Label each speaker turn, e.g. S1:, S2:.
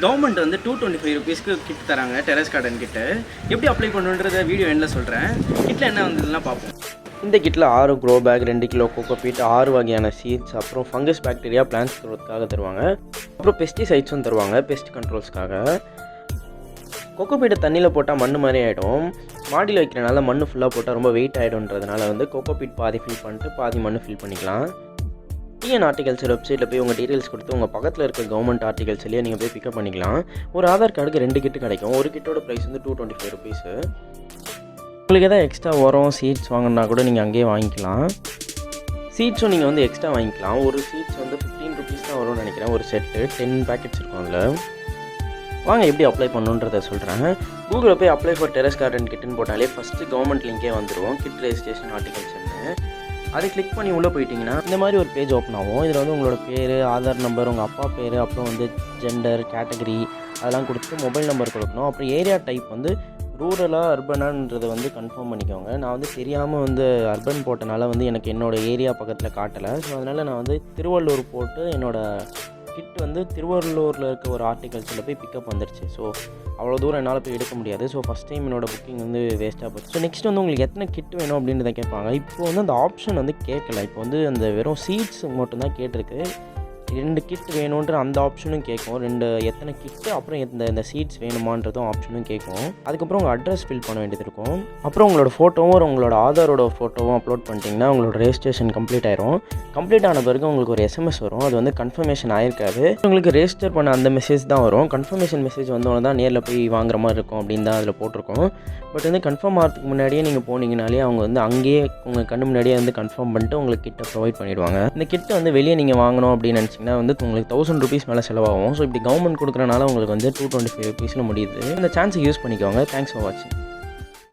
S1: Government வந்து 225 ருபீஸ்க்கு kit தராங்க டெரஸ் கார்டன் கிட்ட. எப்படி அப்ளை பண்ணுன்றத வீடியோ எண்டில் சொல்கிறேன். கிட்டில் என்ன வந்ததுலாம் பார்ப்போம். இந்த கிட்டில் 6 க்ரோ பேக், 2 கிலோ கோகோபீட், 6 வகையான சீட்ஸ், அப்புறம் ஃபங்கஸ் பாக்டீரியா பிளான்ஸ் க்ரோத்துக்காக தருவாங்க. அப்புறம் பெஸ்டிசைட்ஸும் தருவாங்க பெஸ்ட் கண்ட்ரோல்ஸ்க்காக. கோகோபீட்டை தண்ணியில் போட்டால் மண் மாதிரி ஆகிடும். மாடியில் வைக்கிறனால மண் ஃபுல்லாக போட்டால் ரொம்ப வெயிட் ஆகிடும்ன்றதுனால வந்து கோகோபீட் பாதி ஃபில் பண்ணிட்டு பாதி மண் ஃபில் பண்ணிக்கலாம். டிஎன் ஹார்டிகல்ச்சர் வெப்சைட்டில் போய் உங்கள் டீட்டெயில்ஸ் கொடுத்து உங்கள் பக்கத்தில் இருக்க கவர்மெண்ட் ஹார்டிகல்ச்சர்லேயே நீங்கள் போய் பிக்கப் பண்ணிக்கலாம். ஒரு ஆதார் கார்டுக்கு 2 கிட்டு கிடைக்கும். ஒரு கிட்டோட ப்ரைஸ் வந்து 225 ருபீஸு. உங்களுக்கு எதாவது எக்ஸ்ட்ரா உரம் சீட்ஸ் வாங்கினா கூட நீங்கள் அங்கேயே வாங்கிக்கலாம். சீட்ஸும் நீங்கள் வந்து எக்ஸ்ட்ரா வாங்கிக்கலாம். ஒரு சீட்ஸ் வந்து 15 ருபீஸ் தான் வரும்னு நினைக்கிறேன். ஒரு செட்டு 10 பேக்கெட்ஸ் இருக்கும் அதில். வாங்க எப்படி அப்ளை பண்ணுன்றதை சொல்கிறேன். கூகுளில் போய் அப்ளை ஃபார் டெரஸ் கார்டன் கிட்டுன்னு போட்டாலே ஃபஸ்ட்டு கவர்மெண்ட் லிங்கே வந்துடும், கிட் ரெஜிஸ்ட்ரேஷன் ஹார்டிகல்ச்சர்னு. அதை கிளிக் பண்ணி உள்ளே போயிட்டிங்கன்னா இந்த மாதிரி ஒரு பேஜ் ஓப்பன் ஆகும். இதில் வந்து உங்களோட பேர், ஆதார் நம்பர், உங்கள் அப்பா பேர், அப்புறம் வந்து ஜெண்டர், கேட்டகரி அதெல்லாம் கொடுத்து மொபைல் நம்பர் கொடுக்கணும். அப்புறம் ஏரியா டைப் வந்து ரூரலாக அர்பனான்றதை வந்து கன்ஃபார்ம் பண்ணிக்கோங்க. நான் வந்து தெரியாமல் வந்து அர்பன் போட்டனால வந்து எனக்கு என்னோடய ஏரியா பக்கத்தில் காட்டலை. ஸோ அதனால் நான் வந்து திருவள்ளூர் போட்டு என்னோடய கிட் வந்து திருவள்ளூரில் இருக்க ஒரு ஹார்டிகல்ச்சரில் போய் பிக்கப் வந்துருச்சு. ஸோ அவ்வளோ தூரம் என்னால் போய் எடுக்க முடியாது. ஸோ ஃபஸ்ட் டைம் என்னோடய புக்கிங் வந்து வேஸ்ட்டாக போச்சு. ஸோ நெக்ஸ்ட் வந்து உங்களுக்கு எத்தனை கிட் வேணும் அப்படின்றத கேட்பாங்க. இப்போ வந்து அந்த ஆப்ஷன் வந்து கேட்கல. இப்போ வந்து அந்த வெறும் சீட்ஸ் மட்டும்தான் கேட்டிருக்கு. 2 கிட் வேணுன்ற அந்த ஆப்ஷனும் கேட்கும். எத்தனை கிட்டு, அப்புறம் இந்த சீட்ஸ் வேணுமான்றதும் ஆப்ஷனும் கேட்கும். அதுக்கப்புறம் உங்கள் அட்ரஸ் ஃபில் பண்ண வேண்டியது இருக்கும். அப்புறம் உங்களோட ஃபோட்டோவும் உங்களோட ஆதாரோட ஃபோட்டோவும் அப்லோட் பண்ணிட்டீங்கன்னா உங்களோட ரெஜிஸ்ட்ரேஷன் கம்ப்ளீட் ஆயிரும். கம்ப்ளீட் ஆன பிறகு உங்களுக்கு ஒரு எஸ்எம்எஸ் வரும். அது வந்து கன்ஃபர்மேஷன் ஆயிருக்காது. உங்களுக்கு ரெஜிஸ்டர் பண்ண அந்த மெசேஜ் தான் வரும். கன்ஃபர்மேஷன் மெசேஜ் வந்தோன்னு தான் நேரில் போய் வாங்குற மாதிரி இருக்கும் அப்படின்னு தான் அதில் போட்டிருக்கோம். பட் வந்து கன்ஃபார்ம் ஆகிறதுக்கு முன்னாடியே நீங்கள் போனீங்கனாலே அவங்க வந்து அங்கேயே உங்கள் கண்ணு முன்னாடியே வந்து கன்ஃபார்ம் பண்ணிட்டு உங்களுக்கு கிட்டை ப்ரொவைட் பண்ணிவிடுவாங்க. இந்த கிட்டை வந்து வெளியே நீங்கள் வாங்கணும் அப்படின்னு நினச்சிங்கன்னா வந்து உங்களுக்கு 1000 ருபீஸ் மேலே செலவாகும். ஸோ இப்படி கவர்மெண்ட் கொடுக்குறனால உங்களுக்கு வந்து 225 ருபீஸில் முடியுது. இந்த சான்ஸை யூஸ் பண்ணிக்கோங்க. தேங்க்ஸ் ஃபார் வாட்சிங்.